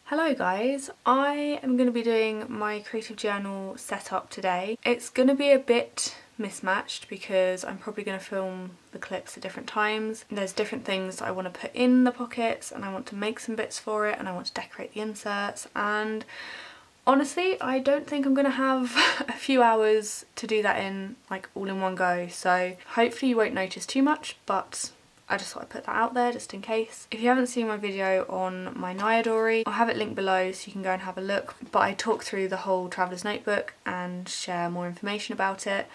Hello guys, I am going to be doing my creative journal setup today. It's going to be a bit mismatched because I'm probably going to film the clips at different times. There's different things I want to put in the pockets and I want to make some bits for it and I want to decorate the inserts, and honestly I don't think I'm going to have a few hours to do that in like all in one go, so hopefully you won't notice too much, but I just thought I'd put that out there just in case. If you haven't seen my video on my Nayadori, I'll have it linked below so you can go and have a look. But I talk through the whole Traveller's Notebook and share more information about it.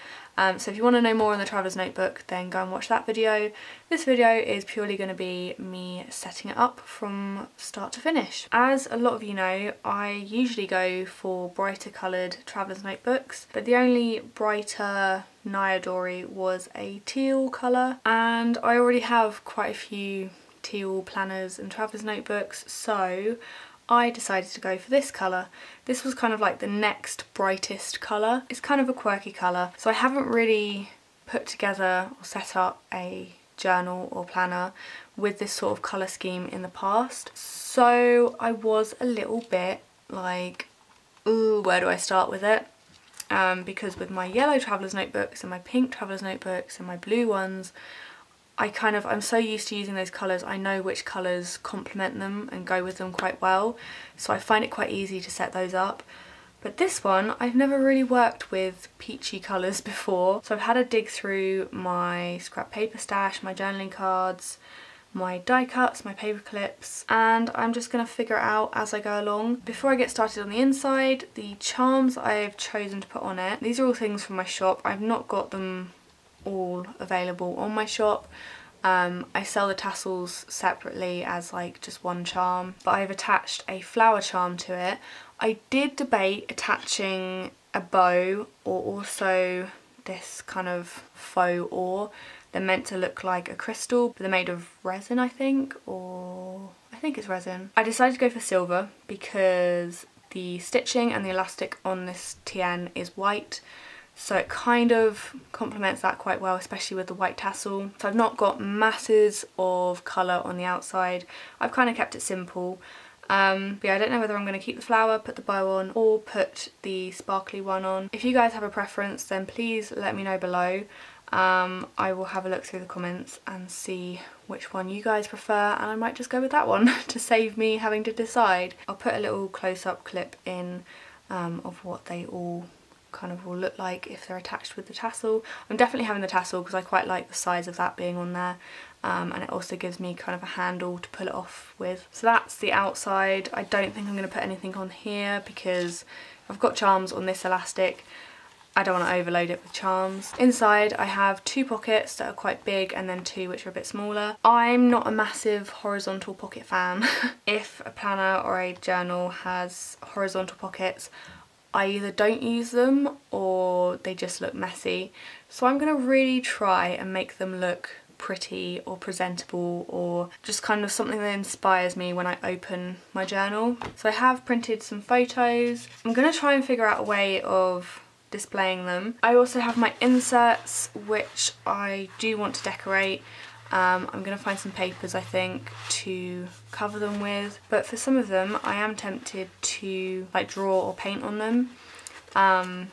So if you want to know more on the Traveller's Notebook, then go and watch that video. This video is purely going to be me setting it up from start to finish. As a lot of you know, I usually go for brighter coloured Traveller's Notebooks, but the only brighter Nayadori was a teal colour, and I already have quite a few teal planners and Traveller's Notebooks, so I decided to go for this colour. This was kind of like the next brightest colour. It's kind of a quirky colour, so I haven't really put together or set up a journal or planner with this sort of colour scheme in the past. So I was a little bit like, ooh, where do I start with it? Because with my yellow Traveller's Notebooks and my pink Traveller's Notebooks and my blue ones, I'm so used to using those colours, I know which colours complement them and go with them quite well, so I find it quite easy to set those up. But this one, I've never really worked with peachy colours before, so I've had to dig through my scrap paper stash, my journaling cards, my die cuts, my paper clips, and I'm just going to figure it out as I go along. Before I get started on the inside, the charms I've chosen to put on it, these are all things from my shop. I've not got them all available on my shop. I sell the tassels separately as like just one charm, but I've attached a flower charm to it. I did debate attaching a bow or also this kind of faux ore. They're meant to look like a crystal, but they're made of resin, I think, or I think it's resin. I decided to go for silver because the stitching and the elastic on this TN is white, so it kind of complements that quite well, especially with the white tassel. So I've not got masses of colour on the outside. I've kind of kept it simple. But yeah, I don't know whether I'm going to keep the flower, put the bow on, or put the sparkly one on. If you guys have a preference, then please let me know below. I will have a look through the comments and see which one you guys prefer, and I might just go with that one to save me having to decide. I'll put a little close-up clip in of what they all kind of will look like if they're attached with the tassel. I'm definitely having the tassel because I quite like the size of that being on there, and it also gives me kind of a handle to pull it off with. So that's the outside. I don't think I'm going to put anything on here because I've got charms on this elastic. I don't want to overload it with charms. Inside I have two pockets that are quite big and then two which are a bit smaller. I'm not a massive horizontal pocket fan. If a planner or a journal has horizontal pockets, I either don't use them or they just look messy. So I'm going to really try and make them look pretty or presentable, or just kind of something that inspires me when I open my journal. So I have printed some photos. I'm going to try and figure out a way of displaying them. I also have my inserts, which I do want to decorate. I'm going to find some papers, I think, to cover them with, but for some of them I am tempted to like draw or paint on them.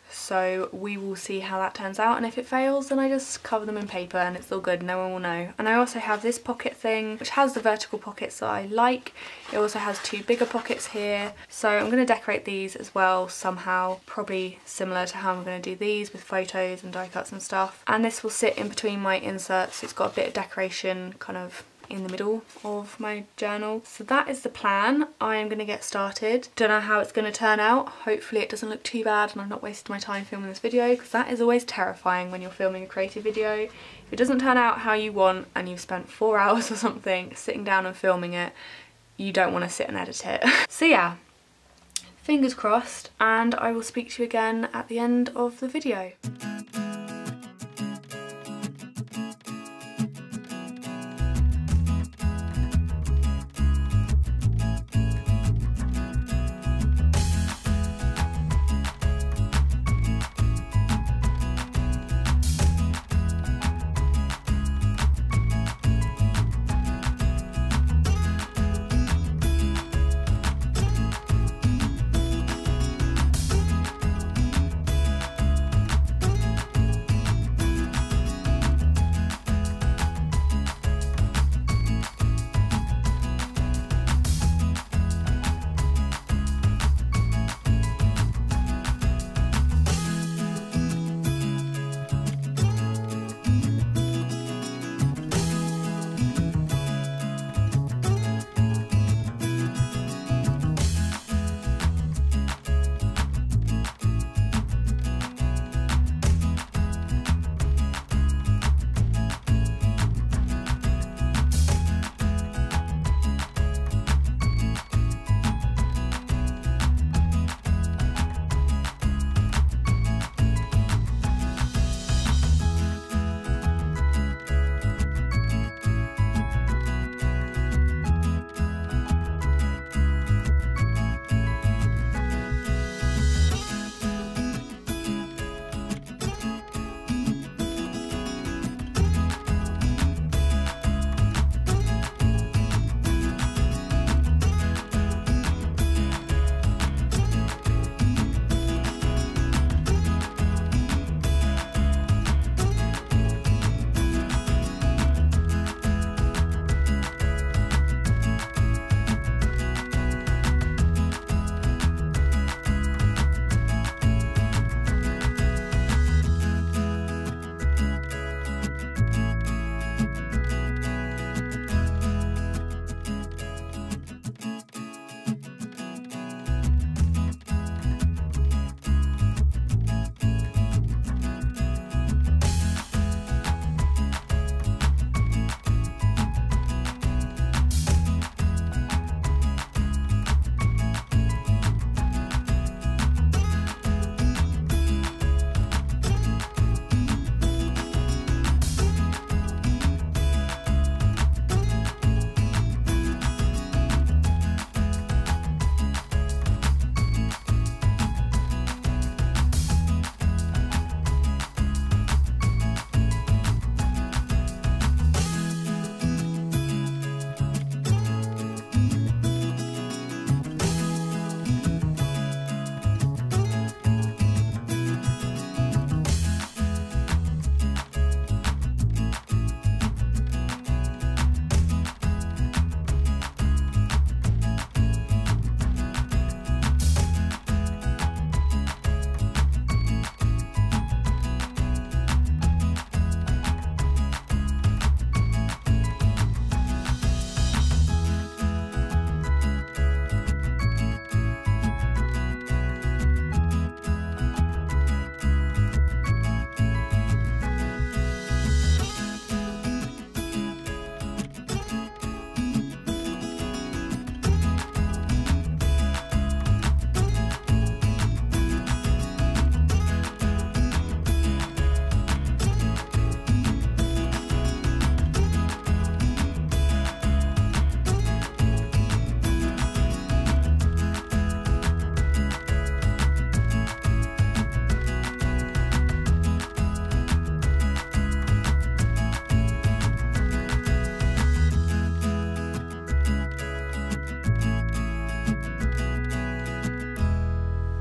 So we will see how that turns out, and if it fails then I just cover them in paper and it's all good, no one will know. And I also have this pocket thing which has the vertical pockets that I like. It also has two bigger pockets here, so I'm going to decorate these as well somehow, probably similar to how I'm going to do these with photos and die cuts and stuff. And this will sit in between my inserts, it's got a bit of decoration kind of in the middle of my journal. So that is the plan. I am going to get started. Don't know how it's going to turn out. Hopefully it doesn't look too bad and I'm not wasting my time filming this video, because that is always terrifying when you're filming a creative video. If it doesn't turn out how you want and you've spent 4 hours or something sitting down and filming it, you don't want to sit and edit it. So yeah, fingers crossed, and I will speak to you again at the end of the video.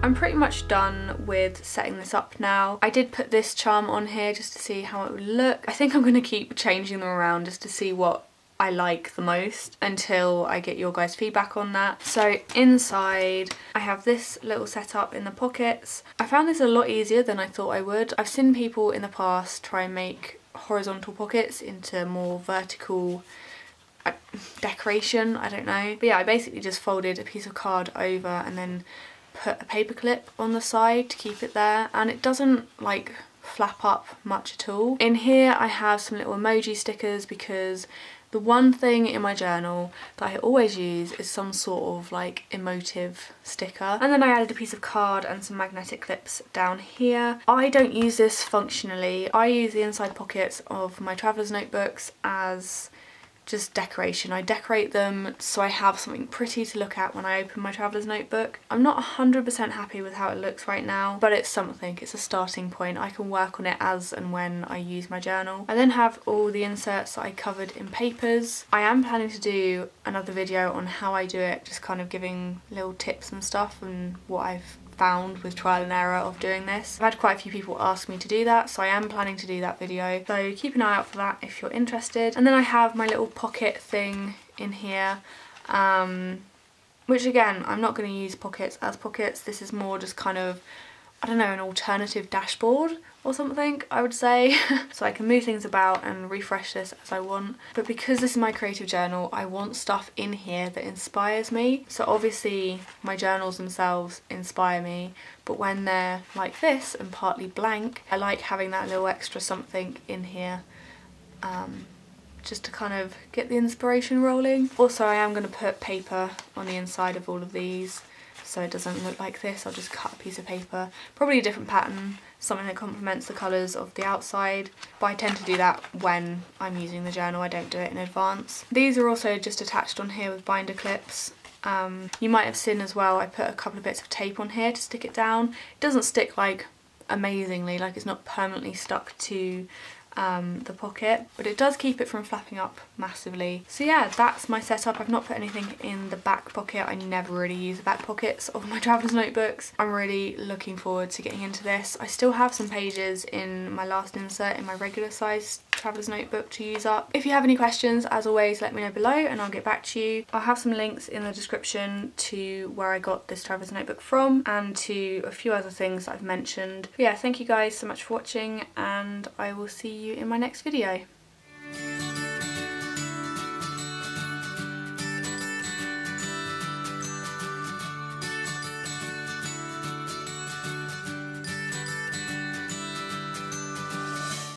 I'm pretty much done with setting this up now. I did put this charm on here just to see how it would look. I think I'm going to keep changing them around just to see what I like the most until I get your guys' feedback on that. So inside I have this little setup in the pockets. I found this a lot easier than I thought I would. I've seen people in the past try and make horizontal pockets into more vertical decoration, I don't know. But yeah, I basically just folded a piece of card over and then put a paper clip on the side to keep it there, and it doesn't like flap up much at all. In here I have some little emoji stickers because the one thing in my journal that I always use is some sort of like emotive sticker. And then I added a piece of card and some magnetic clips down here. I don't use this functionally. I use the inside pockets of my traveller's notebooks as just decoration. I decorate them so I have something pretty to look at when I open my traveller's notebook. I'm not 100% happy with how it looks right now, but it's something, it's a starting point. I can work on it as and when I use my journal. I then have all the inserts that I covered in papers. I am planning to do another video on how I do it, just kind of giving little tips and stuff and what I've found with trial and error of doing this. I've had quite a few people ask me to do that, so I am planning to do that video, so keep an eye out for that if you're interested. And then I have my little pocket thing in here, which again, I'm not going to use pockets as pockets. This is more just kind of, I don't know, an alternative dashboard or something, I would say. So I can move things about and refresh this as I want. But because this is my creative journal, I want stuff in here that inspires me. So obviously my journals themselves inspire me, but when they're like this and partly blank, I like having that little extra something in here just to kind of get the inspiration rolling. Also, I am going to put paper on the inside of all of these so it doesn't look like this. I'll just cut a piece of paper, probably a different pattern, something that complements the colours of the outside, but I tend to do that when I'm using the journal. I don't do it in advance. These are also just attached on here with binder clips. You might have seen as well, I put a couple of bits of tape on here to stick it down. It doesn't stick like amazingly, like it's not permanently stuck to the pocket, but it does keep it from flapping up massively. So yeah, that's my setup. I've not put anything in the back pocket. I never really use the back pockets of my traveller's notebooks. I'm really looking forward to getting into this. I still have some pages in my last insert in my regular size traveller's notebook to use up. If you have any questions, as always, let me know below and I'll get back to you. I'll have some links in the description to where I got this traveller's notebook from and to a few other things that I've mentioned. But yeah, thank you guys so much for watching, and I will see you in my next video.